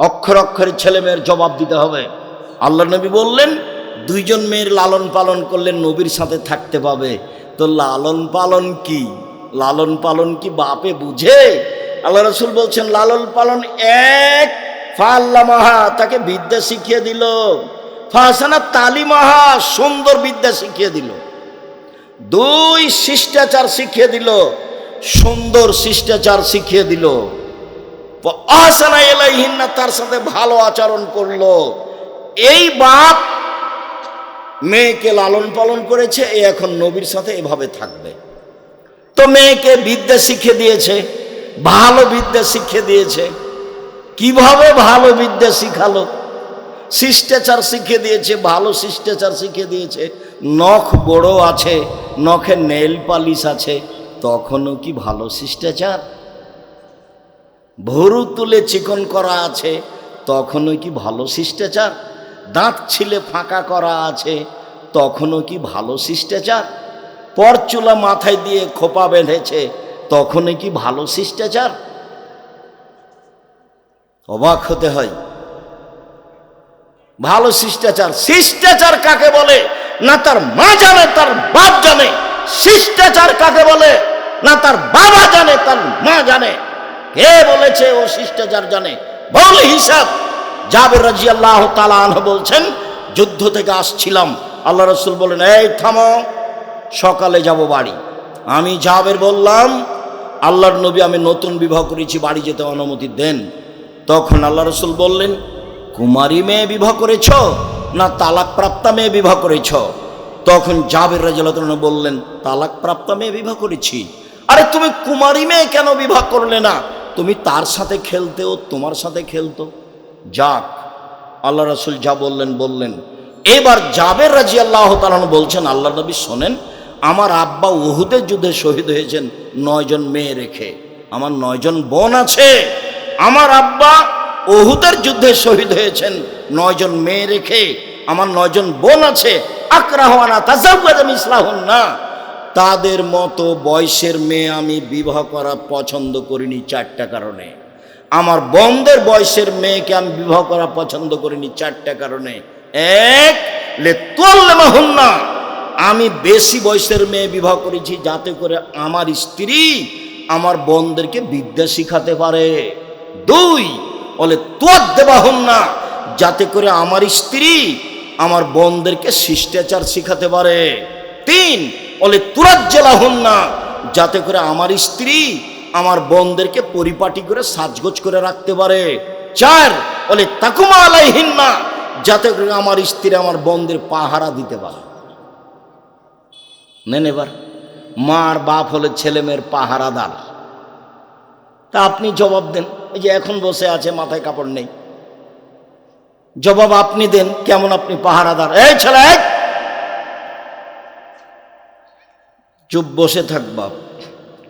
অক্ষর অক্ষরে ছেলে মেয়ের জবাব দিতে হবে। আল্লাহ নবী বললেন দুইজন মেয়ের লালন পালন করলে নবীর সাথে থাকতে পাবে। তো লালন পালন কি বাপে বুঝে? আল্লাহ রাসূল বলছেন লালন পালন এক, ফাল্লামাহা তাকে বিদ্যা শিখিয়ে দিল, ফাসানা তালিমাহা সুন্দর বিদ্যা শিখিয়ে দিল, দুই শিষ্টাচার শিখিয়ে দিল, সুন্দর শিষ্টাচার শিখিয়ে দিল, আহসানা ইলাইহিন্না তার সাথে ভালো আচরণ করলো। এই বাপ মেয়েকে লালন পালন করেছে, এ এখন নবীর সাথে এভাবে থাকবে। তো মেয়েকে বিদ্যা শিখিয়ে দিয়েছে, ভালো বিদ্যা শিখিয়ে দিয়েছে। কিভাবে ভালো বিদ্যা শিখালো? শিষ্টাচার শিখিয়ে দিয়েছে, ভালো শিষ্টাচার শিখিয়ে দিয়েছে। নখ বড় আছে, নখে নেল পালিশ আছে, তখনও কি ভালো শিষ্টাচার? ভরু তুলে চিকন করা আছে, তখনও কি ভালো শিষ্টাচার? দাঁত ছিলে ফাঁকা করা আছে, তখনও কি ভালো শিষ্টাচার? পরচুলা মাথায় দিয়ে খোপা বেঁধেছে, তখনই কি ভালো শিষ্টাচার? অবাক হতে হয়। ভালো শিষ্টাচার, শিষ্টাচার কাকে বলে না তার মা জানে, তার বাপ জানে। শিষ্টাচার কাকে বলে না তার বাবা জানে, তার মা জানে। কে বলেছে ও শিষ্টাচার জানে? বল হিসাব। জাবের রাদিয়াল্লাহু তাআলা আনহু বলছেন যুদ্ধ থেকে আসছিলাম, আল্লাহ রাসূল বলেন এই থামো, সকালে যাব বাড়ি। আমি জাবের বললাম আল্লাহর নবী আমি নতুন বিবাহ করেছি, বাড়ি যেতে অনুমতি দেন। তখন আল্লাহ রাসূল বললেন কুমারী মেয়ে বিবাহ করেছ না তালাক প্রাপ্তা মেয়ে বিবাহ করেছ? তখন জাবের রাদিয়াল্লাহু তাআলা বললেন তালাক প্রাপ্তা মেয়ে বিবাহ করেছি। আরে তুমি কুমারী মেয়ে কেন বিবাহ করলে না? তুমি তার সাথে খেলতে, ও তোমার সাথে খেলতো। যাক, আল্লাহ রাসূল যা বললেন। এবার জাবের রাদিয়াল্লাহু তাআলা বলছেন আল্লাহ নবী শোনেন, আমার আব্বা উহুদের যুদ্ধে শহীদ হয়েছেন 9 জন মেয়ে রেখে, আমার 9 জন বোন আছে। আমার আব্বা উহুদের যুদ্ধে শহীদ হয়েছেন 9 জন মেয়ে রেখে, আমার 9 জন বোন আছে। আকরাহুনা তাযাওয়াজা মিসলাহুন্না, তাদের মতো বয়সের মেয়ে আমি বিবাহ করা পছন্দ করিনি 4টা কারণে। আমার বোনদের বয়সের মেয়েকে আমি বিবাহ করা পছন্দ করিনি 4টা কারণে। এক, লিতুল্লামাহুন্না, আমি বেশি বয়সের মেয়ে বিবাহ করেছি যাতে করে আমার স্ত্রী আমার বোনদেরকে বিদ্যা শিখাতে পারে। 2, বলে তুয়াদ্দাবাহুন্না, যাতে করে আমার স্ত্রী আমার বোনদেরকে শিষ্টাচার শিখাতে পারে। 3, বলে তুরাজ্জালাহুন্না, যাতে করে আমার স্ত্রী আমার বোনদেরকে পরিপাটি করে সাজগোজ করে রাখতে পারে। 4, বলে তাকুমা আলাইহিন্না, যাতে করে আমার স্ত্রী আমার বোনদের পাহারা দিতে পারে। নেন এবার, মার বাপ হলে ছেলে মেয়ের পাহারাদার। তা আপনি জবাব দেন। এই যে এখন বসে আছে মাথায় কাপড় নেই, জবাব আপনি দেন কেমন আপনি পাহারাদার? এই ছেলে চুপ বসে থাকবা,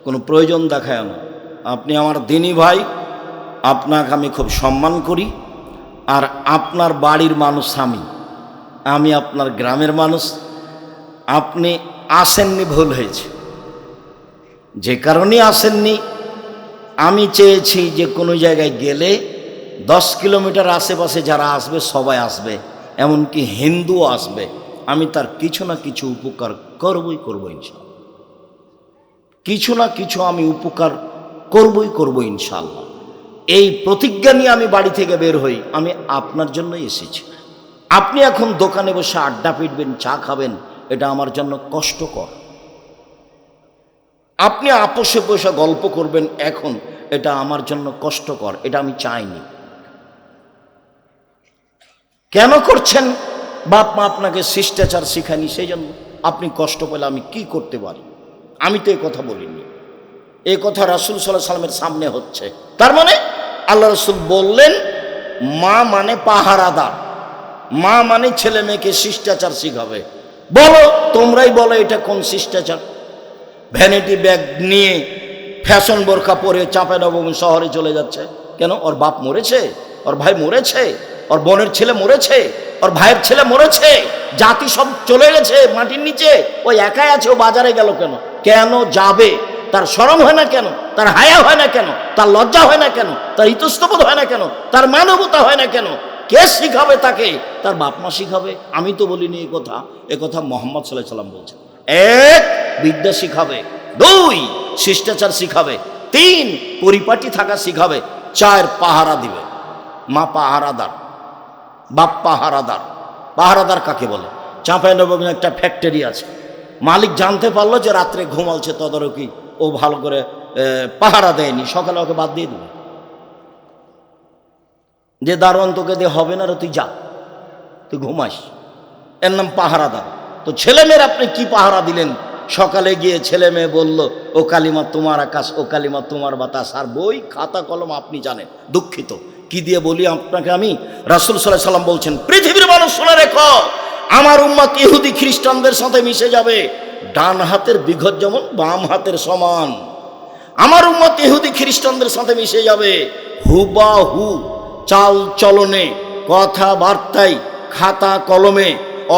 কোনো প্রয়োজন দেখায় না। আপনি আমার দিনী ভাই, আপনাকে আমি খুব সম্মান করি, আর আপনার বাড়ির মানুষ আমি আপনার গ্রামের মানুষ। আপনি আসেননি, ভুল হয়েছে। যে কারণেই আসেননি, আমি চেয়েছি যে কোনো জায়গায় গেলে 10 কিলোমিটার আশেপাশে যারা আসবে সবাই আসবে, এমনকি হিন্দুও আসবে। আমি তার কিছু না কিছু উপকার করবই ইনশাআল্লাহ। কিছু না কিছু আমি উপকার করবই ইনশাআল্লাহ। এই প্রতিজ্ঞা নিয়ে আমি বাড়ি থেকে বের হই। আমি আপনার জন্যই এসেছি। আপনি এখন দোকানে বসে আড্ডা পিটবেন, চা খাবেন, এটা আমার জন্য কষ্টকর। আপনি আপোষে বসে গল্প করবেন এখন, এটা আমার জন্য কষ্টকর, এটা আমি চাইনি। কেন করছেন? বাপ মা আপনাকে শিষ্টাচার শিখায়নি, সেই জন্য আপনি কষ্ট পেলে আমি কি করতে পারি? আমি তো এই কথা বলিনি, এই কথা রাসূল সাল্লাল্লাহু আলাইহি ওয়াসাল্লামের সামনে হচ্ছে। তার মানে আল্লাহ রাসূল বললেন মা মানে পাহারাদার, মা মানে ছেলে মেয়েকে শিষ্টাচার শিখাবে। বলো, তোমরাই বলো এটা কোন শিষ্টাচার? ভ্যানিটি ব্যাগ নিয়ে ফ্যাশন বোরকা পরে চাঁপাইনবাবগঞ্জ শহরে চলে যাচ্ছে কেন? ওর বাপ মরেছে, ওর ভাই মরেছে, ওর বোনের ছেলে মরেছে, ওর ভাইয়ের ছেলে মরেছে, জাতি সব চলে গেছে মাটির নিচে, ওই একাই আছে, ও বাজারে গেল কেন? কেন যাবে? তার শরম হয় না কেন, তার হায়া হয় না কেন, তার লজ্জা হয় না কেন, তার ইতস্তবোধ হয় না কেন, তার মানবতা হয় না কেন? কে শিখাবে তাকে? তার বাপ মা শিখাবে। আমি তো বলিনি এ কথা মুহাম্মদ সাল্লাল্লাহু আলাইহি সাল্লাম বলছেন। এক, বিদ্যা শিখাবে। দুই, শিষ্টাচার শিখাবে। তিন, পরিপাটি থাকা শিখাবে। চার, পাহারা দিবে। মা পাহারাদার, বাপ পাহারাদার। পাহারাদার কাকে বলে? চাঁপাইনবাবগঞ্জে একটা ফ্যাক্টরি আছে, মালিক জানতে পারলো যে রাত্রে ঘুমালছে, তদারকি ও ভালো করে পাহারা দেয়নি, সকালে ওকে বাদ দিয়ে দেবে, যে দারোয়ান তোকে দিয়ে হবে না রে, তুই যা, তুই ঘুমাস। এর নাম পাহারাদার। তো ছেলে মেয়ের আপনি কি পাহারা দিলেন? সকালে গিয়ে ছেলে মেয়ে বলল, ও কালিমা তোমার আকাশ, ও কালিমা তোমার বাতাস, আর বই খাতা কলম আপনি জানেন। দুঃখিত, কি দিয়ে বলি আপনাকে আমি? রাসূল সাল্লাল্লাহু আলাইহি সাল্লাম বলছেন, পৃথিবীর মানুষ শুনে রেখো, আমার উম্মত ইহুদি খ্রিস্টানদের সাথে মিশে যাবে। ডান হাতের বিঘত যেমন বাম হাতের সমান। আমার উম্মত ইহুদি খ্রিস্টানদের সাথে মিশে যাবে। হুবাহু চাল চলনে, কথাবার্তায়, খাতা কলমে,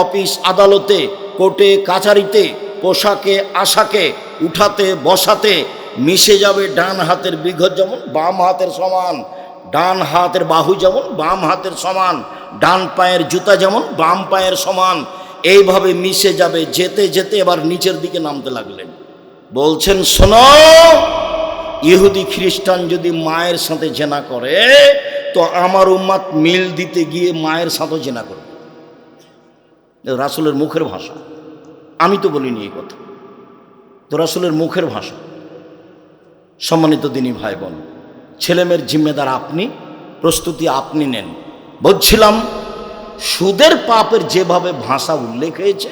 অফিস আদালতে, কোর্টে কাচারিতে, পোশাকে আশাকে, উঠাতে বসাতে মিশে যাবে। ডান হাতের বিঘত যেমন বাম হাতের সমান, ডান হাতের বাহু যেমন বাম হাতের সমান, ডান পায়ের জুতা যেমন বাম পায়ের সমান। এইভাবে মিশে যাবে। যেতে যেতে এবার নিচের দিকে নামতে লাগলেন। বলছেন, শোনো, ইহুদি খ্রিস্টান যদি মায়ের সাথে জেনা করে, তো আমার উম্মত মিল দিতে গিয়ে মায়ের সাথে জেনা করবে। রাসূলের মুখের ভাষা, আমি তো বলিনি এই কথা, তো রাসূলের মুখের ভাষা। সম্মানিত দিনী ভাই বোন, ছেলেমেয়ের জিম্মেদার আপনি, প্রস্তুতি আপনি নেন। বলছিলাম, সুদের পাপের যেভাবে ভাষা উল্লেখ হয়েছে,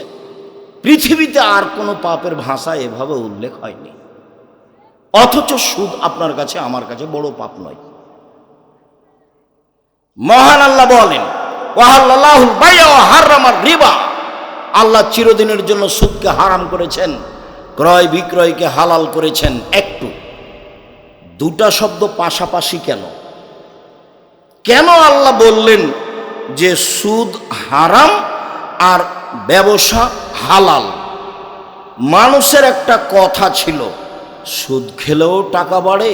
পৃথিবীতে আর কোনো পাপের ভাষা এভাবে উল্লেখ হয়নি। অথচ সুদ আপনার কাছে আমার কাছে বড় পাপ নয়। মহান আল্লাহ বলেন, ওয়াহাল্লাল্লাহুল বাই'a ওয়া হাররামার রিবা। আল্লাহ চিরদিনের জন্য সুদকে হারাম করেছেন, ক্রয় বিক্রয়কে হালাল করেছেন। একটু দুটা শব্দ পাশাপাশি কেন? কেন আল্লাহ বললেন যে সুদ হারাম আর ব্যবসা হালাল? মানুষের একটা কথা ছিল, সুদ খেলেও টাকা বাড়ে,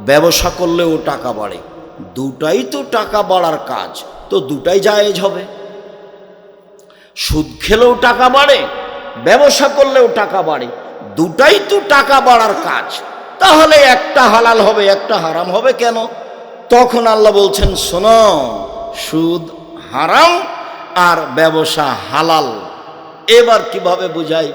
ব্যবসা করলেও টাকা বাড়ে, দুটাই তো টাকা বাড়ার কাজ, তো দুটাই জায়েজ হবে। সুদ খেলেও টাকা বাড়ে, ব্যবসা করলেও টাকা বাড়ে, দুটাই তো টাকা বাড়ার কাজ, তাহলে একটা হালাল হবে একটা হারাম হবে কেন? তখন আল্লাহ বলছেন, শোনো, সুদ হারাম আর ব্যবসা হালাল। এবার কিভাবে বুঝাই?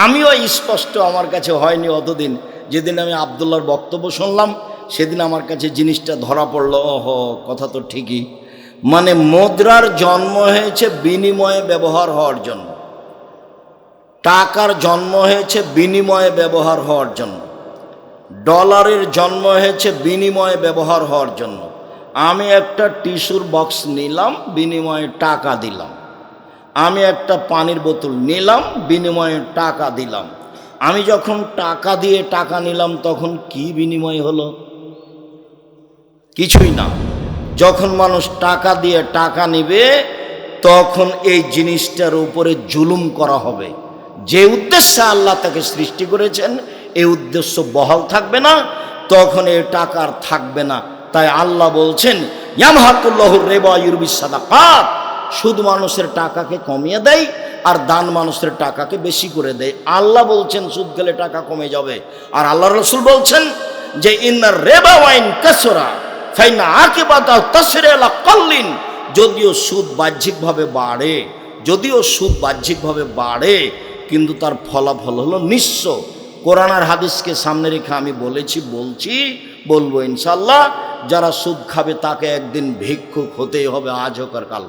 আমিও স্পষ্ট আমার কাছে হয়নি অতদিন। যেদিন আমি আব্দুল্লাহর বক্তব্য শুনলাম, সেদিন আমার কাছে জিনিসটা ধরা পড়লো। ওহো, কথা তো ঠিকই। মানে মুদ্রার জন্ম হয়েছে বিনিময়ে ব্যবহার হওয়ার জন্য, টাকার জন্ম হয়েছে বিনিময়ে ব্যবহার হওয়ার জন্য, ডলারের জন্ম হয়েছে বিনিময়ে ব্যবহার হওয়ার জন্য। আমি একটা টিস্যুর বক্স নিলাম, বিনিময়ে টাকা দিলাম। আমি একটা পানির বোতল নিলাম, বিনিময়ে টাকা দিলাম। আমি যখন টাকা দিয়ে টাকা নিলাম, তখন কি বিনিময় হলো? কিছুই না। যখন মানুষ টাকা দিয়ে টাকা নেবে, তখন এই জিনিসটার উপরে জুলুম করা হবে। যে উদ্দেশ্যে আল্লাহ তাকে সৃষ্টি করেছেন, এই উদ্দেশ্য বহাল থাকবে না, তখন এই টাকা আর থাকবে না। তাই আল্লাহ বলছেন, ইয়ামহাকুল্লাহুর রিবা ইউরবিস সাদাকাত। সুদ মানুষের টাকাকে কমিয়ে দেয়, আর দান মানুষের টাকাকে বেশি করে দেয়। আল্লাহ বলছেন সুদ খেলে টাকা কমে যাবে, আর আল্লাহ রাসূল বলছেন যে ইন্নার রিবা ওয়াইন কাসরা ফাইনা আকিবাতাহু তাসরি আলা কাল্লিন। যদিও সুদ বাহ্যিকভাবে বাড়ে, কিন্তু তার ফলাফল হলো নিঃস্ব। কোরআন আর হাদিসকে সামনে রেখে আমি বলবো ইনশাল্লাহ, যারা সুদ খাবে তাকে একদিন ভিক্ষুক হতেই হবে, আজ হোক আর কাল।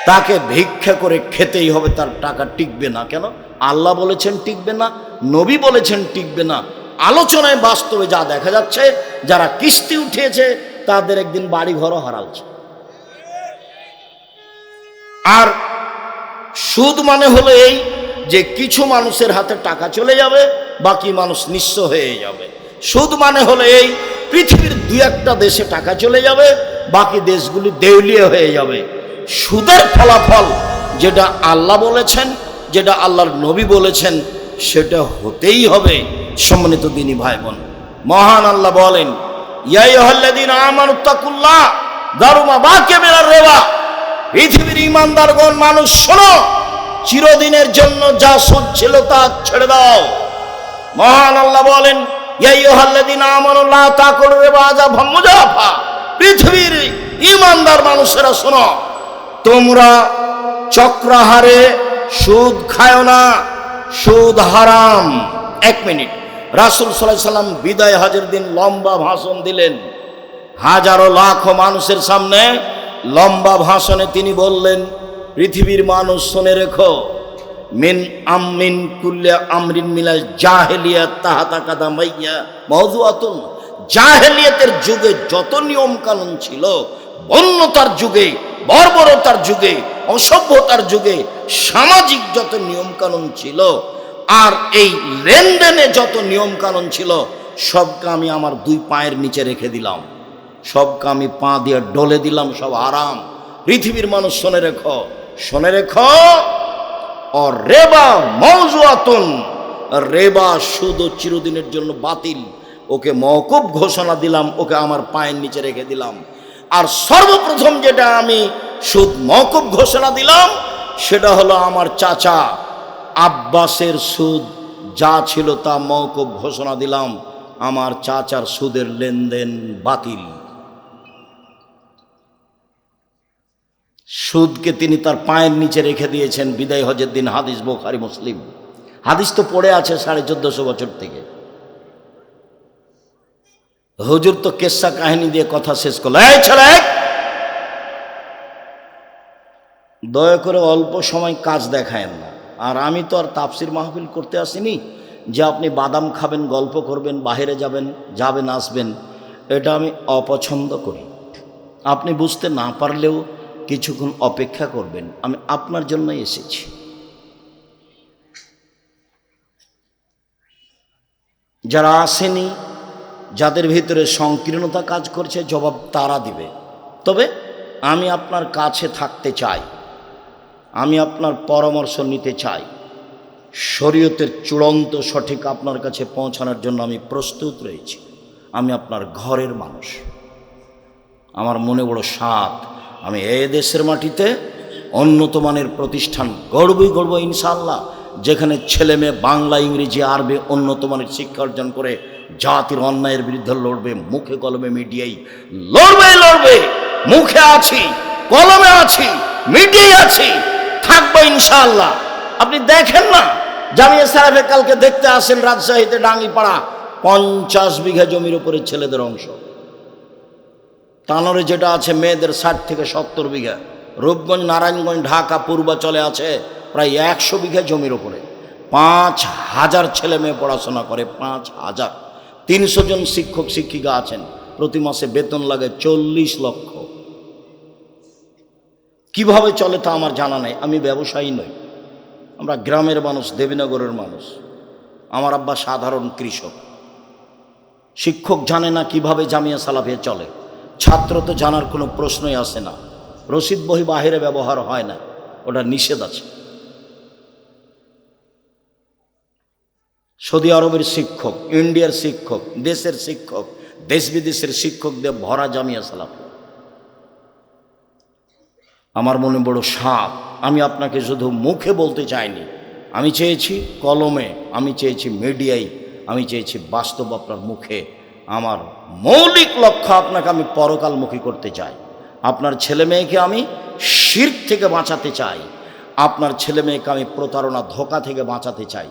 তাকে ভিক্ষা করে খেতেই হবে, তার টাকা টিকবে না। কেন? আল্লাহ বলেছেন টিকবে না, নবী বলেছেন টিকবে না। আলোচনায় বাস্তবে যা দেখা যাচ্ছে, যারা কিস্তি উঠিয়েছে তাদের একদিন বাড়ি ঘরও হারালছে। আর সুদ মানে হলো এই যে কিছু মানুষের হাতে টাকা চলে যাবে, বাকি মানুষ নিঃস্ব হয়ে যাবে। সুদ মানে হলো এই পৃথিবীর দুই একটা দেশে টাকা চলে যাবে, বাকি দেশগুলি দেউলিয়া হয়ে যাবে। সুদের ফলাফল যেটা আল্লাহ বলেছেন, যেটা আল্লাহর নবী বলেছেন, সেটা হতেই হবে। সম্মানিত দিনী ভাই বোন, মহান আল্লাহ বলেন, ইয়া আইয়ুহাল্লাযীনা আমানুত্তাকুল্লাহ যারু মা বাকিয়া মিনার রিবা। পৃথিবীর ঈমানদারগণ, মানুষ শোনো, চিরদিনের জন্য যা সুদ ছিল তা ছেড়ে দাও। মহান আল্লাহ বলেন, ইয়া আইয়ুহাল্লাযীনা আমানু লা তাকুলু রিবা আযাফাম মুযাফা। পৃথিবীর ঈমানদার মানুষেরা শোনো, তোমরা চক্রাহারে সুদ খায় না, সুদ হারাম। 1 মিনিট। রাসূল সাল্লাল্লাহু আলাইহি সাল্লাম বিদায় হজের দিন লম্বা ভাষণ দিলেন, হাজারো লাখো মানুষের সামনে লম্বা ভাষণে তিনি বললেন, পৃথিবীর মানুষ শুনে রেখো, মিন কুল্লি আমরিন মিনাল জাহেলিয়াত তাহাতা কাদামাইয়া মাওযুআতুন। জাহেলিয়াতের যুগে যত নিয়ম কানুন ছিল, বন্যতার যুগে, বর্বরতার যুগে, অসভ্যতার যুগে সামাজিক যত নিয়ম কানুন ছিল, আর এই লেনদেনে যত নিয়ম কানুন ছিল, সবকে আমি আমার 2 পায়ের নিচে রেখে দিলাম, সবকে আমি পা দিয়ে ডলে দিলাম, সব আরাম। পৃথিবীর মানুষ শুনে রেখো, শুনে রেখো, ও রেবা মাওযুআতুন। রেবা সুদ চিরদিনের জন্য বাতিল, ওকে মওকুফ ঘোষণা দিলাম, ওকে আমার পায়ের নিচে রেখে দিলাম। আর সর্বপ্রথম যেটা আমি সুদ মওকুফ ঘোষণা দিলাম, সেটা হলো আমার চাচা আব্বাসের সুদ যা ছিল তা মওকুফ ঘোষণা দিলাম। আমার চাচার সুদের লেনদেন বাতিল। সুদকে তিনি তার পায়ের নিচে রেখে দিয়েছেন বিদায় হজের দিন। হাদিস বুখারী মুসলিম। হাদিস তো পড়ে আছে 1450 বছর থেকে। হুজুর তো কেসা কাহিনী দিয়ে কথা শেষ করলো। এই ছেলে, দয়া করে অল্প সময় কাজ দেখায়েন না। আর আমি তো আর তাফসির মাহফিল করতে আসিনি যে আপনি বাদাম খাবেন, গল্প করবেন, বাইরে যাবেন আসবেন। এটা আমি অপছন্দ করি। আপনি বুঝতে না পারলেও কিছুক্ষণ অপেক্ষা করবেন, আমি আপনার জন্যই এসেছি। যারা আসেনি, যাদের ভিতরে সংকীর্ণতা কাজ করছে, জবাব তারা দিবে। তবে আমি আপনার কাছে থাকতে চাই, আমি আপনার পরামর্শ নিতে চাই। শরীয়তের চূড়ান্ত সঠিক আপনার কাছে পৌঁছানোর জন্য আমি প্রস্তুত রয়েছি। আমি আপনার ঘরের মানুষ। আমার মনে বড় সাধ, আমি এই দেশের মাটিতে উন্নত মানের প্রতিষ্ঠান গড়ব ইনশাআল্লাহ, যেখানে ছেলে মেয়ে বাংলা, ইংরেজি, আরবি উন্নত মানের শিক্ষা অর্জন করে জাতির অন্যায়ের বিরুদ্ধে লড়বে। মুখে কলমে মিডিয়াই লড়বে। মুখে আছি, কলমে আছি, মিডিয়াই আছি, থাকবো ইনশাআল্লাহ। আপনি দেখেন না, জামিয়া সাহেবে কালকে দেখতে আসেন রাজশাহীতে ডাঙ্গিপাড়া 50 বিঘা জমির উপরে ছেলেদের অংশ। তানোরে যেটা আছে মেয়েদের 60 থেকে 70 বিঘা। রূপগঞ্জ, নারায়ণগঞ্জ, ঢাকা, পূর্বাচলে আছে প্রায় 100 বিঘা জমির উপরে। 5000 ছেলে মেয়ে পড়াশোনা করে, 5000। 300 জন শিক্ষক শিক্ষিকা আছেন, প্রতি মাসে বেতন লাগে 40 লক্ষ। কিভাবে চলে তা আমার জানা নেই। আমি ব্যবসায়ী নই, আমরা গ্রামের মানুষ, দেবীনগরের মানুষ। আমার আব্বা সাধারণ কৃষক। শিক্ষক জানে না কিভাবে জামিয়া সালাফিয়া চলে, ছাত্র তো জানার কোনো প্রশ্নই আসে না। রসিদ বহি বাহিরে ব্যবহার হয় না, ওটা নিষেধ আছে। সৌদি আরবের শিক্ষক, ইন্ডিয়ার শিক্ষক, দেশের শিক্ষক, দেশ বিদেশের শিক্ষকদের ভরা জামিয়া সালাফিয়া। আমার মনে বড় সাপ। আমি আপনাকে শুধু মুখে বলতে চাইনি, আমি চেয়েছি কলমে, আমি চেয়েছি মিডিয়ায়, আমি চেয়েছি বাস্তব আপনার মুখে। আমার মৌলিক লক্ষ্য, আপনাকে আমি পরকালমুখী করতে চাই। আপনার ছেলে মেয়েকে আমি শিরক থেকে বাঁচাতে চাই। আপনার ছেলে মেয়েকে আমি প্রতারণা, ধোঁকা থেকে বাঁচাতে চাই।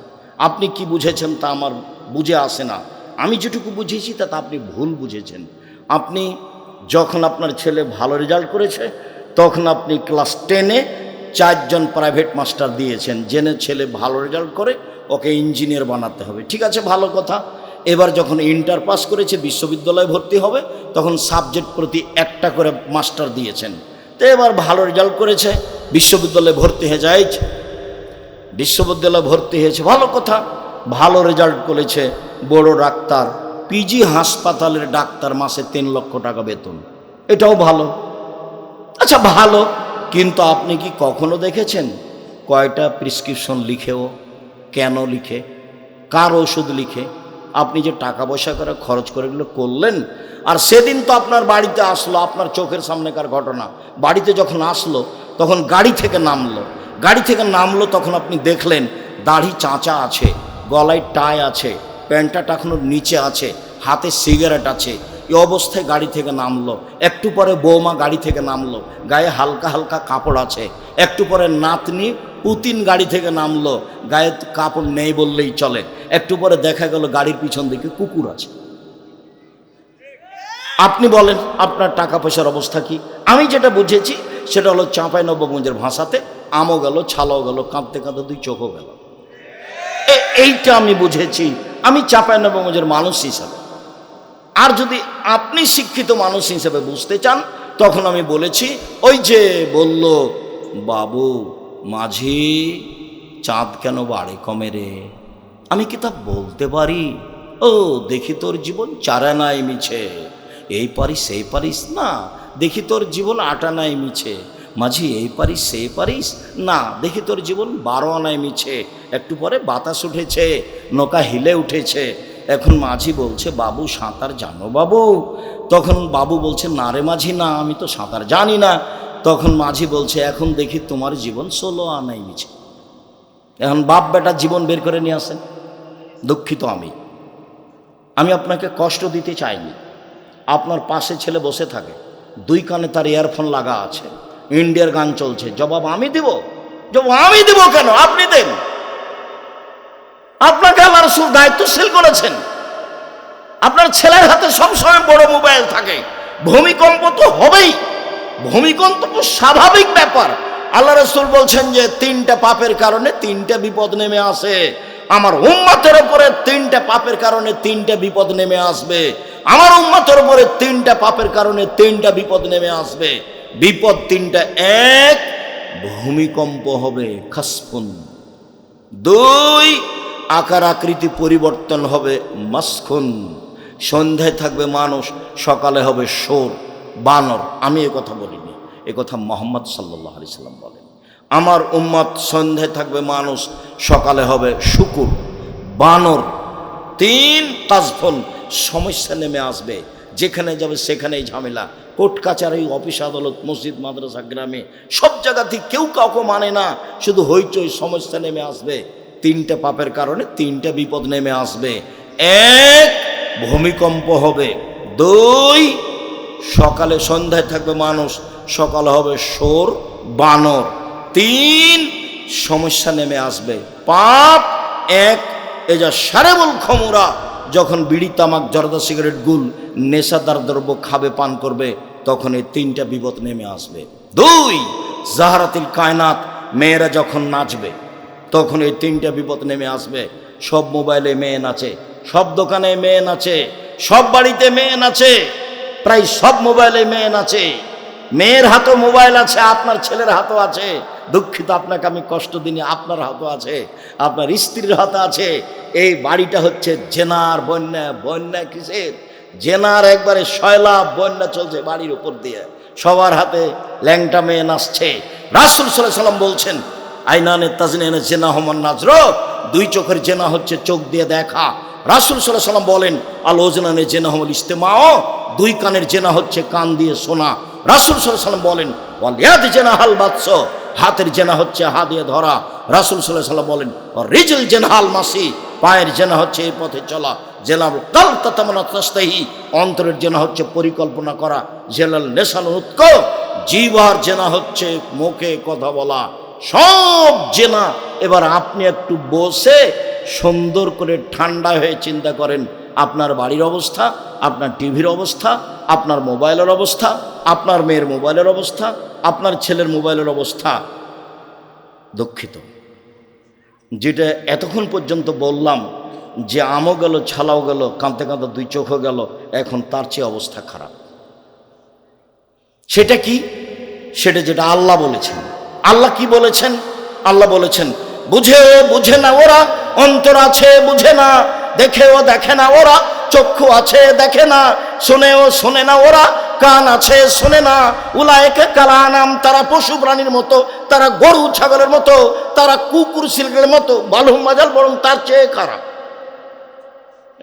আপনি কি বুঝেছেন তা আমার বুঝে আসে না। আমি যেটুকু বুঝেছি তা আপনি ভুল বুঝেছেন। আপনি যখন আপনার ছেলে ভালো রেজাল্ট করেছে, তখন আপনি ক্লাস 10-এ 4 জন প্রাইভেট মাস্টার দিয়েছেন, জেনে ছেলে ভালো রেজাল্ট করে ওকে ইঞ্জিনিয়ার বানাতে হবে। ঠিক আছে, ভালো কথা। এবার যখন ইন্টার পাস করেছে, বিশ্ববিদ্যালয়ে ভর্তি হবে, তখন সাবজেক্ট প্রতি 1টা করে মাস্টার দিয়েছেন। তো এবার ভালো রেজাল্ট করেছে, বিশ্ববিদ্যালয়ে ভর্তি হয়ে যায়, বিশ্ববিদ্যালয়ে ভর্তি হয়েছে, ভালো কথা। ভালো রেজাল্ট করেছে, বড় ডাক্তার, পিজি হাসপাতালের ডাক্তার, মাসে 3 লক্ষ টাকা বেতন, এটাও ভালো। আচ্ছা ভালো, কিন্তু আপনি কি কখনো দেখেছেন কয়টা প্রেসক্রিপশন লিখেও, কেন লিখে, কার ওষুধ লিখে, আপনি যে টাকা পয়সা করে খরচ করে এগুলো করলেন, আর সেদিন তো আপনার বাড়িতে আসলো, আপনার চোখের সামনেকার ঘটনা, বাড়িতে যখন আসলো তখন গাড়ি থেকে নামলো, তখন আপনি দেখলেন দাড়ি চাঁচা আছে, গলায় টাই আছে, প্যান্টটা টাকানোর নিচে আছে, হাতে সিগারেট আছে, এই অবস্থায় গাড়ি থেকে নামলো। একটু পরে বৌমা গাড়ি থেকে নামলো, গায়ে হালকা হালকা কাপড় আছে। একটু পরে নাতনি পুতিন গাড়ি থেকে নামলো, গায়ে কাপড় নেই বললেই চলে। একটু পরে দেখা গেল গাড়ির পিছন দিকে কুকুর আছে। আপনি বলেন আপনার টাকা পয়সার অবস্থা কি? আমি যেটা বুঝেছি সেটা হলো চাঁপাইনবাবগঞ্জের ভাষাতে আমও গেল, ছালাও গেল, কাঁদতে কাঁদতে দুই চোখও গেল। এইটা আমি বুঝেছি আমি চাঁপাইনবাবগঞ্জের মানুষ হিসাবে। আর যদি আপনি শিক্ষিত মানুষ হিসেবে বুঝতে চান, তখন আমি বলেছি ওই যে বলল বাবু মাঝি চাঁদ কেন বাড়ে কমে রে, আমি কি তা বলতে পারি? ও দেখি তোর জীবন চারানায় মিছে, এই পারিস সেই পারিস না, দেখি তোর জীবন আটানায় মিছে। মাঝি এই পারিস সেই পারিস না, দেখি তোর জীবন 12 আনায় মিছে। একটু পরে বাতাস উঠেছে, নৌকা হিলে উঠেছে। এখন মাঝি বলছে বাবু সাঁতার জানো বাবু? তখন বাবু বলছে না রে মাঝি, না আমি তো সাঁতার জানি না। তখন মাঝি বলছে এখন দেখি তোমার জীবন 16 আনায় মিছে। এখন বাপ বেটা জীবন বের করে নিয়ে আসেন। দুঃখিত আমি আপনাকে কষ্ট দিতে চাইনি। আপনার পাশে ছেলে বসে থাকে, দুই কানে তার ইয়ারফোন লাগা আছে, ইন্ডিয়ার গান চলছে, জবাব আমি দিব? জবাব আমি দিব কেন? আপনি দেন। আপনাকে আল্লাহ রাসূল দায়িত্বশীল করেছেন। আপনার ছেলের হাতে সবসময় বড় মোবাইল থাকে। ভূমিকম্প তো হবেই, ভূমিকম্প তো স্বাভাবিক ব্যাপার। আল্লাহ রাসূল বলছেন যে 3টা পাপের কারণে 3টা বিপদ নেমে আসে। আমার উম্মতের উপরে 3টা পাপের কারণে 3টা বিপদ নেমে আসবে। আমার উম্মতের উপরে 3টা পাপের কারণে 3টা বিপদ নেমে আসবে। বিপদ 3টা। 1, ভূমিকম্প হবে, খাসফুন। 2, আকার আকৃতি পরিবর্তন হবে, মাসখুন। সন্ধ্যায় থাকবে মানুষ, সকালে হবে শোর, বানর। আমি এ কথা বলিনি, এ কথা মুহাম্মদ সাল্লাল্লাহু আলাইহি সাল্লাম বলেন। আমার উম্মত সন্ধ্যায় থাকবে মানুষ, সকালে হবে শুকুর, বানর। 3, কাজফুন, সমস্যা নেমে আসবে, যেখানে যাবে সেখানেই ঝামেলা। কোর্ট কাচারি, অফিস আদালত, মসজিদ মাদ্রাসা, গ্রামে সব জায়গাতে কেউ কাউকে মানে না, শুধু হইচই, সমস্যা নেমে আসবে। 3টা পাপের কারণে 3টা বিপদ নেমে আসবে। 1, ভূমিকম্প হবে। 2, সকালে সন্ধ্যায় থাকবে মানুষ, সকালে হবে শোর, বানর। 3, সমস্যা নেমে আসবে। পাপ 1, এজা সারেবুল খমুরা, যখন বিড়ি তামাক জর্দা সিগারেট গুল নেশাদার দ্রব্য খাবে, পান করবে, তখন এই 3টা বিপদ নেমে আসবে। 2, জাহারাতিল কায়নাত, মেয়েরা যখন নাচবে, তখন এই 3টা বিপদ নেমে আসবে। সব মোবাইলে মেয়ে নাচে, সব দোকানে মেয়ে নাচে, সব বাড়িতে মেয়ে নাচে, প্রায় সব মোবাইলে মেয়ে নাচে। মেয়ের হাতেও মোবাইল আছে, আপনার ছেলের হাতও আছে। দুঃখিত, আপনাকে আমি কষ্ট দিইনি, আপনার হাতও আছে, আপনার স্ত্রীর হাতে আছে। এই বাড়িটা হচ্ছে জেনার বন্যা। বন্যা কিসের? জেনার একবারে সয়লাভ বন্যা চলছে বাড়ির উপর দিয়ে, সবার হাতে ল্যাংটা মেয়ে নাচছে। রাসূল সাল্লাল্লাহু আলাইহি সাল্লাম বলছেন আইনানে তাজনিনে জেনা হমান নাজর, 2 চোখের জেনা হচ্ছে চোখ দিয়ে দেখা। রাসূল সাল্লাল্লাহু আলাইহি সাল্লাম বলেন আল ওজনানে জেনা হল ইস্তেমাও, 2 কানের জেনা হচ্ছে কান দিয়ে শোনা। রাসূল সাল্লাল্লাহু আলাইহি সাল্লাম বলেন ওয়াল ইয়াদ জেনা হাল বাতস, হাতের জেনা হচ্ছে হাত দিয়ে ধরা। রাসূল সাল্লাল্লাহু আলাইহি সাল্লাম বলেন রিজল জেনা হাল মাসি, পায়ের জেনা হচ্ছে এই পথে চলা। জেনাল কাল তাতামানা তাস্তাহি, অন্তরের জেনা হচ্ছে পরিকল্পনা করা। জেলাল নেশাল উৎক, জিহ্বার জেনা হচ্ছে মুখে কথা বলা। সব জেনা। এবার আপনি একটু বসে সুন্দর করে ঠান্ডা হয়ে চিন্তা করেন, আপনার বাড়ির অবস্থা, আপনার টিভির অবস্থা, আপনার মোবাইলের অবস্থা, আপনার মেয়ের মোবাইলের অবস্থা, আপনার ছেলের মোবাইলের অবস্থা। দুঃখিত, যেটা এতক্ষণ পর্যন্ত বললাম যে আমও গেল, ছালাও গেল, কাঁদতে কাঁদতে 2 চোখও গেল, এখন তার চেয়ে অবস্থা খারাপ। সেটা কি? সেটা যেটা আল্লাহ বলেছেন। আল্লাহ কি বলেছেন? আল্লাহ বলেছেন বুঝে না ওরা, অন্তর আছে বুঝে না, দেখেও দেখে না ওরা, চক্ষু আছে দেখে না, শোনেও শোনে না ওরা, কান আছে শোনে না। উলায়েকে কালানাম, তারা পশু প্রাণীর মতো, তারা গরু ছাগলের মতো, তারা কুকুর শিল্পের মতো। বালহুম মাজাল, বরং তার চেয়ে খারাপ।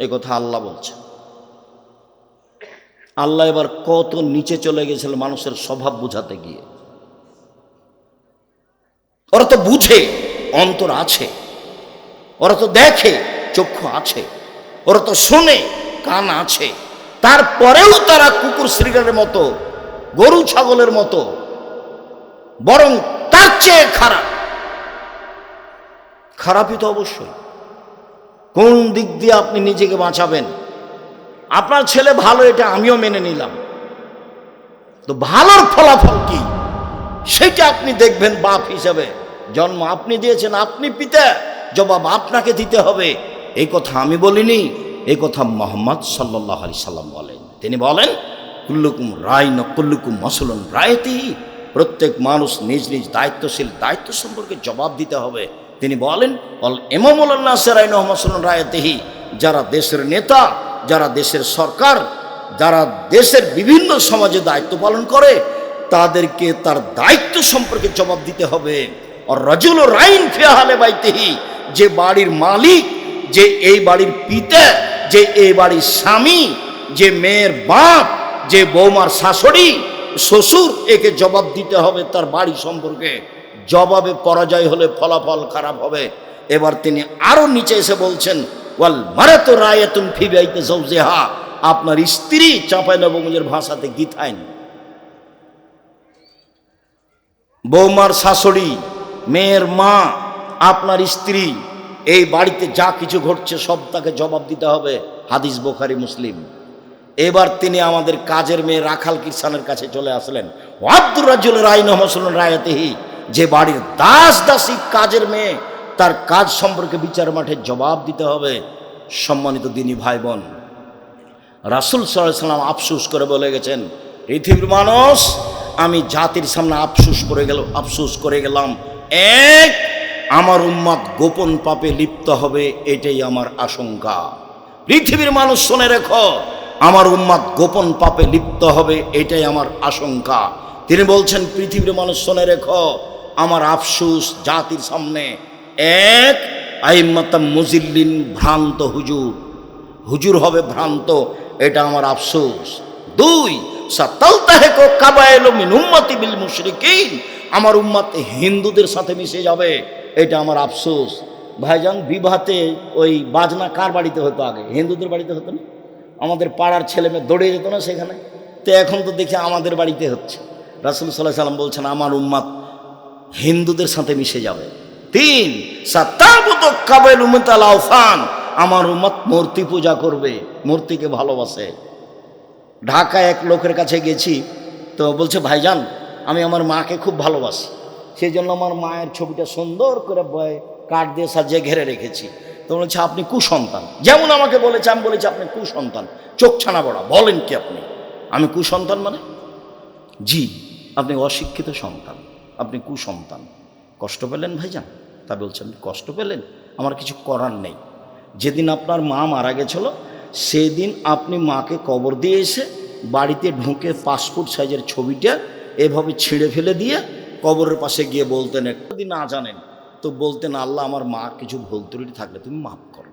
এই কথা আল্লাহ বলছেন। আল্লাহ এবার কত নিচে চলে গেছিল মানুষের স্বভাব বুঝাতে গিয়ে। ওরা তো বুঝে, অন্তর আছে, ওরা তো দেখে, চক্ষু আছে, ওরা তো শোনে, কান আছে, তারপরেও তারা কুকুর শ্রীগালের মতো, গরু ছাগলের মতো, বরং তার চেয়ে খারাপ। খারাপই তো অবশ্যই। কোন দিক দিয়ে আপনি নিজেকে বাঁচাবেন? আপনার ছেলে ভালো, এটা আমিও মেনে নিলাম, তো ভালোর ফলাফল কি সেটা আপনি দেখবেন। বাপ হিসাবে জন্ম আপনি দিয়েছেন, আপনি পিতা, জবাব আপনাকে দিতে হবে। এই কথা আমি বলিনি, এই কথা মুহাম্মদ সাল্লাল্লাহু আলাইহি সাল্লাম বলেন। তিনি বলেন, কুল্লুকুম রাইন কুল্লুকুম মাসউলুন রায়াতিহি, প্রত্যেক মানুষ নিজ নিজ দায়িত্বশীল, দায়িত্ব সম্পর্কে জবাব দিতে হবে। তিনি বলেন, অল ইমামুল নাস রাইন মাসউলুন রায়াতিহি, যারা দেশের নেতা, যারা দেশের সরকার, যারা দেশের বিভিন্ন সমাজে দায়িত্ব পালন করে, তাদেরকে তার দায়িত্ব সম্পর্কে জবাব দিতে হবে। আর রাজুল রাইন ফি আহলি বাইতিহি, যে বাড়ির মালিক, যে এই বাড়ির পিতা, যে এই বাড়ির স্বামী, যে মেয়ের বাপ, যে বৌমার শাশুড়ি, শ্বশুর, একে জবাব দিতে হবে তার বাড়ি সম্পর্কে। জবাবে পরাজয় হলে ফলাফল খারাপ হবে। এবার তিনি আরো নিচে এসে বলছেন, ওয়াল মারাতু রায়াতুন ফি বাইতি যাওজিহা, আপনার স্ত্রী, চাঁপাইনবাবগঞ্জের ভাষাতে গীতাইন, বৌমার শাশুড়ি, মেয়ের মা, আপনার স্ত্রী, এই বাড়িতে যা কিছু ঘটছে সব তাকে জবাব দিতে হবে। হাদিস বুখারী মুসলিম। এবার তিনি আমাদের কাজের মেয়ে রাখাল কিরসানের কাছে চলে আসলেন। ওয়াদ্দুর রাজুল রাইন মাসউলুন রায়াতিহি, যে বাড়ির দাস দাসী কাজের মেয়ে, তার কাজ সম্পর্কে বিচার মাঠে জবাব দিতে হবে। সম্মানিত দিনী ভাই বোন, রাসূল সাল্লাল্লাহু আলাইহি সাল্লাম আফসোস করে বলে গেছেন, পৃথিবীর মানুষ, আমি জাতির সামনে আফসোস করে গেলাম। এক, আমার উম্মত গোপন পাপে লিপ্ত হবে, এটাই আমার আশঙ্কা। পৃথিবীর মানুষ শুনে রেখো, আমার উম্মত গোপন পাপে লিপ্ত হবে, এটাই আমার আশঙ্কা। তিনি বলছেন, পৃথিবীর মানুষ শুনে রেখো, আমার আফসোস জাতির সামনে। এক, আইম্মাতাম মুজিল্লিন, ভ্রান্ত হুজুর হবে ভ্রান্ত, এটা আমার আফসোস। দুই, সাতালতাহিকু কাবাইলু মিন উম্মতি বিল মুশরিকিন, আমার উম্মত হিন্দুদের সাথে মিশে যাবে, এটা আমার আফসোস। ভাইজান, বিবাহতে ওই বাজনা কার বাড়িতে হতো আগে? হিন্দুদের বাড়িতে হতো না? আমাদের পাড়ার ছেলে মেয়ে দৌড়ে যেত না সেখানে? তো এখন তো দেখি আমাদের বাড়িতে হচ্ছে। রাসূল সাল্লাল্লাহু আলাইহি সাল্লাম বলছেন, আমার উম্মত হিন্দুদের সাথে মিশে যাবে। তিন, সাতাবুতু কাবাইলু মিনাল আওসান, আমার উম্মত মূর্তি পূজা করবে, মূর্তিকে ভালোবাসে। ঢাকায় এক লোকের কাছে গেছি, তো বলছে, ভাইজান, আমি আমার মাকে খুব ভালোবাসি, সেই জন্য আমার মায়ের ছবিটা সুন্দর করে কাঠ দিয়ে সাজিয়ে ঘেরে রেখেছি। তো বলছে, আপনি কুসন্তান। যেমন আমাকে বলেছে, আমি বলেছি আপনি কুসন্তান, চোখ ছানা বড়া, বলেন কি আপনি? আমি কুসন্তান মানে? জি, আপনি অশিক্ষিত সন্তান, আপনি কুসন্তান। কষ্ট পেলেন ভাইজান? তা বলছেন, কষ্ট পেলেন? আমার কিছু করার নেই। যেদিন আপনার মা মারা গেছিল, সেদিন আপনি মাকে কবর দিয়ে এসে বাড়িতে ঢুকে পাসপোর্ট সাইজের ছবিটা এভাবে ছিঁড়ে ফেলে দিয়ে কবরের পাশে গিয়ে বলতেন, যদি না জানেন তো বলতেন, আল্লাহ, আমার মা কিছু ভুল ত্রুটি থাকলে তুমি মাফ করো,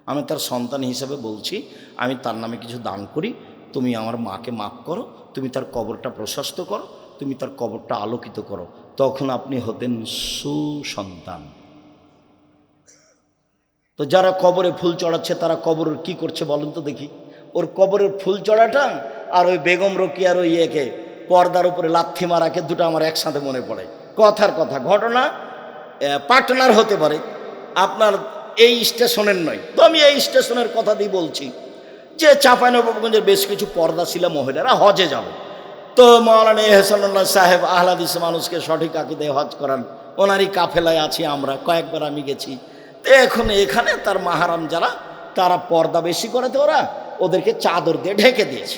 আমি তার সন্তান হিসাবে বলছি, আমি তার নামে কিছু দান করি, তুমি আমার মাকে মাফ করো, তুমি তার কবরটা প্রশস্ত করো, তুমি তার কবরটা আলোকিত করো। তখন আপনি হতেন সুসন্তান। তো যারা কবরে ফুল চড়াচ্ছে, তারা কবরের কি করছে বলেন তো দেখি? ওর কবরের ফুল চড়াটা আর ওই বেগম রোকেয়ার ওই একে পর্দার উপরে লাথি মারাকে, দুটো আমার একসাথে মনে পড়ে। কথার কথা, ঘটনা পার্টনার হতে পারে, আপনার এই স্টেশনের নয়, তো আমি এই স্টেশনের কথা দিয়ে বলছি যে চাঁপাইনবাবগঞ্জের বেশ কিছু পর্দাশীলা মহিলারা হজে যাবে। তো মাওলানা এহসানুল্লাহ সাহেব আহলাদিস মানুষকে সঠিক আকীদায় হজ করান, ওনারই কাফেলায় আছি আমরা, কয়েকবার আমি গেছি। তো এখন এখানে তার মাহারাম যারা, তারা পর্দা বেশি করেতে ওরা ওদেরকে চাদর দিয়ে ঢেকে দিয়েছে।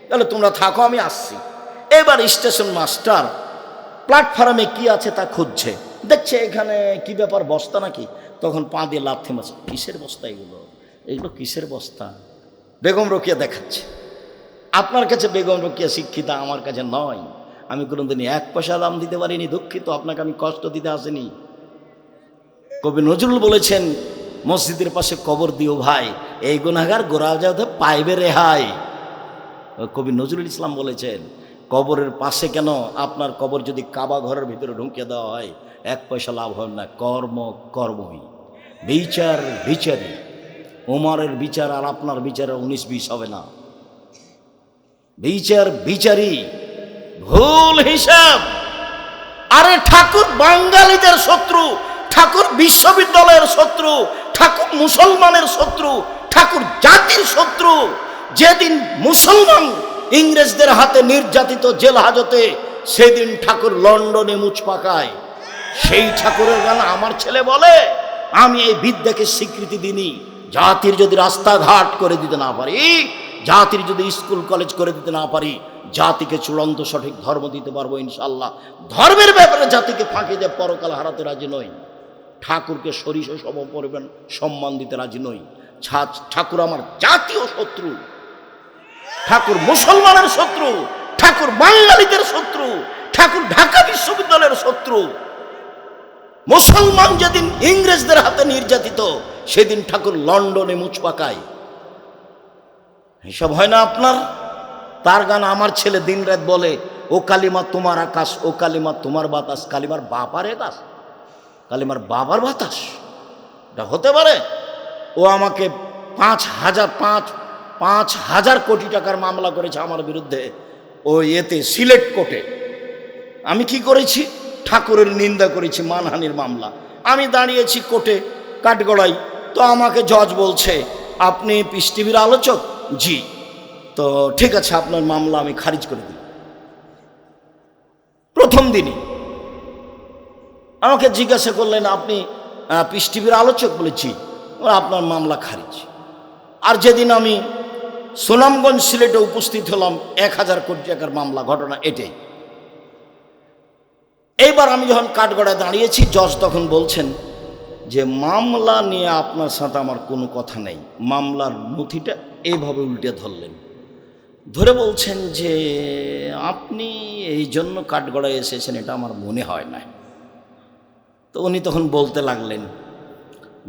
তাহলে তোমরা থাকো, আমি আসছি। এবার স্টেশন মাস্টার প্ল্যাটফর্মে কি আছে তা খুঁজছে, দেখছে এখানে কি ব্যাপার, বস্তা নাকি? তখন পা দিয়ে লাথি মারছে, কিসের বস্তা এগুলো কিসের বস্তা? বেগম রোকেয়া দেখাচ্ছে। আপনার কাছে বেগম রোকেয়া শিক্ষিতা, আমার কাছে নয়। আমি কোনোদিন এক পয়সা দাম দিতে পারিনি, দুঃখিত, আপনাকে আমি কষ্ট দিতে আসিনি। কবি নজরুল বলেছেন, মসজিদের পাশে কবর দিও ভাই, এই গুনাহগার গোরা যাতে পাইবে রেহাই। কবি নজরুল ইসলাম বলেছেন, কবরের পাশে কেন, আপনার কবর যদি কাবা ঘরের ভিতরে ঢুকিয়ে দেওয়া হয় 1 পয়সা লাভ হয় না। কর্ম কর্মই, বিচার বিচারই। উমরের বিচার আর আপনার বিচারে 19-20 হবে না। বিচার বিচারই, ভুল হিসাব। আরে ঠাকুর বাঙালিদের শত্রু, ঠাকুর বিশ্ববিদ্যালয়ের শত্রু, ঠাকুর মুসলমানের শত্রু, ঠাকুর জাতির শত্রু। যেদিন মুসলমান ইংরেজদের হাতে নির্যাতিত জেল হাজতে, সেদিন ঠাকুর লন্ডনে মুচ পাকায়। সেই ঠাকুরের গান আমার ছেলে বলে, আমি এই বিদ্যাকে স্বীকৃতি দিইনি। জাতির যদি রাস্তাঘাট করে দিতে না পারি, জাতির যদি স্কুল কলেজ করে দিতে না পারি, জাতিকে চূড়ান্ত সঠিক ধর্ম দিতে পারবো ইনশাল্লাহ। ধর্মের ব্যাপারে জাতিকে ফাঁকি দিয়ে পরকাল হারাতে রাজি নই। ঠাকুরকে সরিষা সম পরিমাণ সম্মান দিতে রাজি নই। ঠাকুর আমার জাতীয় শত্রু, ঠাকুর মুসলমানের শত্রু, ঠাকুর বাঙালিদের শত্রু, ঠাকুর ঢাকা বিশ্ববিদ্যালয়ের শত্রু। মুসলমান যেদিন ইংরেজদের হাতে নির্যাতিত, সেদিন ঠাকুর লন্ডনে মুচ পাকায়। এসব হয় না আপনার? তার গান আমার ছেলে দিন রাত বলে, ও কালিমা তোমার আকাশ, ও কালিমা তোমার বাতাস। কালিমার বাবার আকাশ, কালিমার বাবার বাতাস, এটা হতে পারে? ও আমাকে 5,000 কোটি টাকার মামলা করেছে আমার বিরুদ্ধে, ও এতে সিলেট কোর্টে। আমি কি করেছি? ঠাকুরের নিন্দা করেছি, মানহানির মামলা। আমি দাঁড়িয়েছি কোর্টে কাঠগড়াই, তো আমাকে জজ বলছে, আপনি পিস টিভির আলোচক? জি। তো ঠিক আছে, আপনার মামলা আমি খারিজ করে দিই। প্রথম দিনই আমাকে জিজ্ঞাসা করলেন, আপনি পিস টিভির আলোচক? বলেছি, আপনার মামলা খারিজ। আর যেদিন আমি সুনামগঞ্জ সিলেটে উপস্থিত হলাম, 1,000 কোটি টাকার মামলা, ঘটনা এটাই। এইবার আমি যখন কাঠগড়ায় দাঁড়িয়েছি, জজ তখন বলছেন যে মামলা নিয়ে আপনার সাথে আমার কোনো কথা নেই। মামলার নথিটা এইভাবে উল্টে ধরলেন, ধরে বলছেন যে আপনি এই জন্য কাঠগড়ায় এসেছেন এটা আমার মনে হয় না। তো উনি তখন বলতে লাগলেন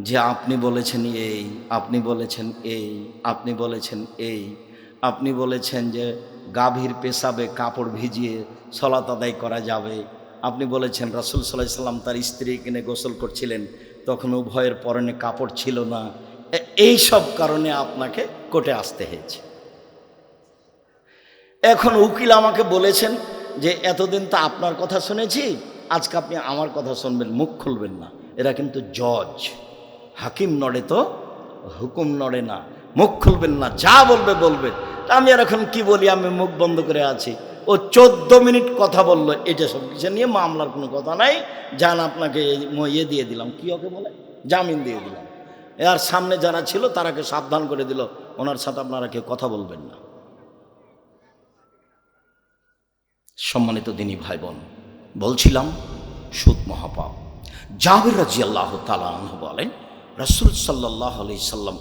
যে আপনি বলেছেন এই, আপনি বলেছেন এই, আপনি বলেছেন এই, আপনি বলেছেন যে গাভীর পেশাবে কাপড় ভিজিয়ে সলাত আদায় করা যাবে, আপনি বলেছেন রাসূল সাল্লাল্লাহু আলাইহি সাল্লাম তার স্ত্রী কিনে গোসল করছিলেন, তখন উভয়ের পরনে কাপড় ছিল না। এই সব কারণে আপনাকে কোর্টে আসতে হয়েছে। এখন উকিল আমাকে বলেছেন যে এতদিন তো আপনার কথা শুনেছি, আজকে আপনি আমার কথা শুনবেন, মুখ খুলবেন না। এরা কিন্তু জজ, হাকিম নড়ে তো হুকুম নড়ে না, মুখ খুলবেন না, যা বলবে বলবে। আমি আর এখন কি বলি, আমি মুখ বন্ধ করে আছি। ও 14 মিনিট কথা বললো, এটা সব কিছু নিয়ে মামলার কোনো কথা নাই, যান আপনাকে ইয়ে দিয়ে দিলাম, কি ওকে বলে, জামিন দিয়ে দিলাম। আর সামনে যারা ছিল তারাকে সাবধান করে দিল, ওনার সাথে আপনারা কেউ কথা বলবেন না। সম্মানিত দিনী ভাই বোন, বলছিলাম সুদ মহাপাপ। জাবের রাদিয়াল্লাহু তাআলা আনহু বলেন, রাসূল সাল্লাল্লাহু আলাইহি সাল্লাম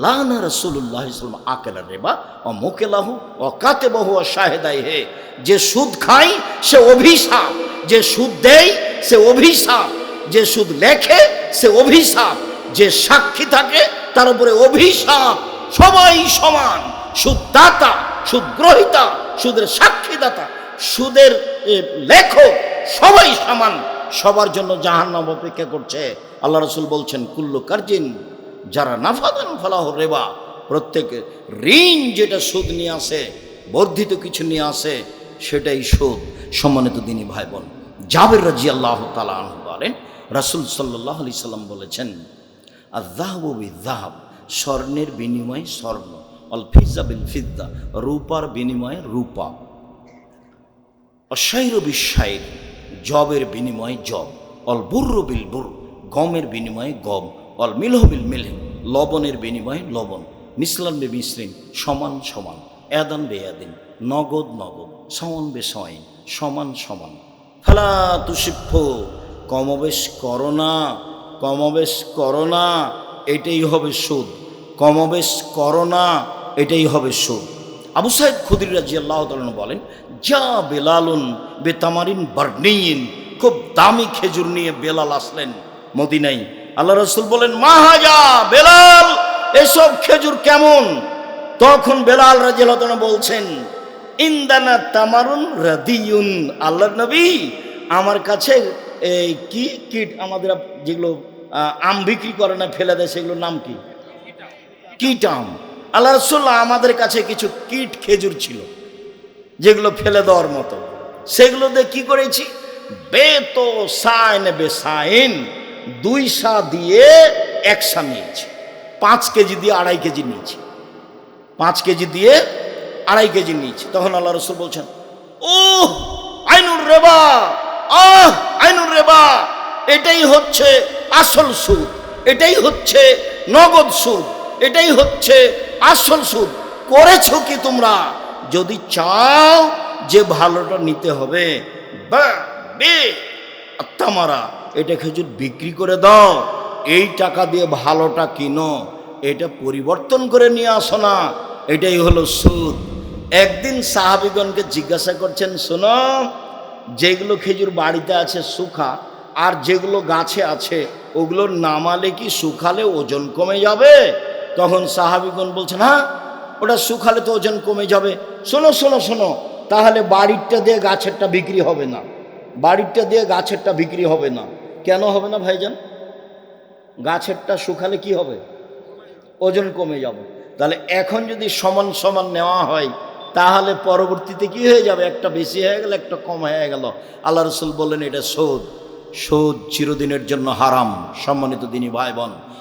লানা রাসূলুল্লাহ সাল্লাল্লাহু আকালা রিবা ও মুকিলাহু ও কাতিবাহু ও শাহিদাইহি। যে সুদ খায় সে অভিশাপ, যে সুদ দেয় সে অভিশাপ, যে সুদ লেখে সে অভিশাপ, যে সাক্ষী থাকে তার উপরে অভিশাপ। সবাই সমান, সুদদাতা, সুদ গ্রহীতা, সুদের সাক্ষীদাতা, সুদের লেখক, সবাই সমান। সবার জন্য জাহান্নাম অপেক্ষা করছে। আল্লাহ রাসূল বলছেন, কুল্লু কারজিন যারা নাফাদান ফালাহু রিবা, প্রত্যেক ঋণ যেটা সুদ নিয়ে আসে, বর্ধিত কিছু নিয়ে আসে, সেটাই সুদ। সম্মানিত দিনী ভাই বোন, জাবের রাদিয়াল্লাহু তাআলা আনহু বলেন, রাসূল সাল্লাল্লাহু আলাইহি সাল্লাম বলেছেন, আয-যাহাবু বিয-যাহাব, স্বর্ণের বিনিময়ে স্বর্ণ, আল ফিজ্জা বিল ফিজ্জা, রূপার বিনিময়ে রূপা, অশাইর বিশাইর, জবের বিনিময়ে জব, অল বুর্র বিল বুর, গমের বিনিময়ে গম, অল মিলহ বিল মিলহ, লবণের বিনিময়ে লবণ, মিসলান বে মিসরিন, সমান সমান, এদান বে এদিন, নগদ নগদ, সমান বে সয়ন, সমান সমান। ফালা তুসিফু, কমবেশ করো না, কমবেশ করো না, এটাই হবে সুদ। কমবেশ করো না, এটাই হবে সুদ। আবু সাঈদ খুদরি রাদিয়াল্লাহু তাআলা বলেন, যা বেলালুন বেতামারিন বারনিন, খুব দামি খেজুর নিয়ে বেলাল আসলেন মদিনায়। আল্লাহ রাসূল বলেন, মা হাজা বেলাল, এসব খেজুর কেমন? তখন বেলাল রাদিয়াল্লাহু তাআলা বলছেন, ইন্দানা তামারুন রাদিয়ুন, আল্লাহর নবী আমার কাছে এই কি কিট আমাদের যেগুলো আম বিক্রি করে না, ফেলে দেয়, সেগুলোর নাম কি? কিট আম। আল্লাহ রাসূলুল্লাহ আমাদের কাছে কিছু কিট খেজুর ছিল যেগুলো ফেলে দেওয়ার মতো, সেগুলো দিয়ে কি করেছি? বেতো সাইন বেসাইন, 2 সা দিয়ে 1 সা নিয়েছি, 5 কেজি দিয়ে 2.5 কেজি নিয়েছি, 5 কেজি দিয়ে 2.5 কেজি নিয়েছি। তখন আল্লাহ রাসূল বলছেন, ও আইনুর রেবা, আইনুর রেবা, এটাই হচ্ছে আসল সুদ, এটাই হচ্ছে নগদ সুদ, এটাই হচ্ছে আসল সুদ। করেছো কি তোমরা? যদি চাও যে ভালোটা নিতে হবে, তামারা এটা খেজুর বিক্রি করে দাও, এই টাকা দিয়ে ভালোটা কিনো, এটা পরিবর্তন করে নিয়ে আসো না, এটাই হলো সুদ। একদিন সাহাবীগণকে জিজ্ঞাসা করছেন, শোনো, যেগুলো খেজুর বাড়িতে আছে শুখা, আর যেগুলো গাছে আছে ওগুলো নামালে কি শুকালে ওজন কমে যাবে? তখন সাহাবীগণ বলছেন, হ্যাঁ ওটা শুকালে তো ওজন কমে যাবে। শোনো শোনো শোনো, তাহলে বাড়িরটা দিয়ে গাছেরটা বিক্রি হবে না, বাড়িরটা দিয়ে গাছেরটা বিক্রি হবে না। কেন হবে না ভাইজান? গাছেরটা শুকালে কি হবে? ওজন কমে যাবে। তাহলে এখন যদি সমান সমান নেওয়া হয় তাহলে পরবর্তীতে কি হয়ে যাবে? একটা বেশি হয়ে গেল, একটা কম হয়ে গেল। আল্লাহ রাসূল বললেন এটা সুদ, সুদ চিরদিনের জন্য হারাম। সম্মানিত দিনী ভাই বোন,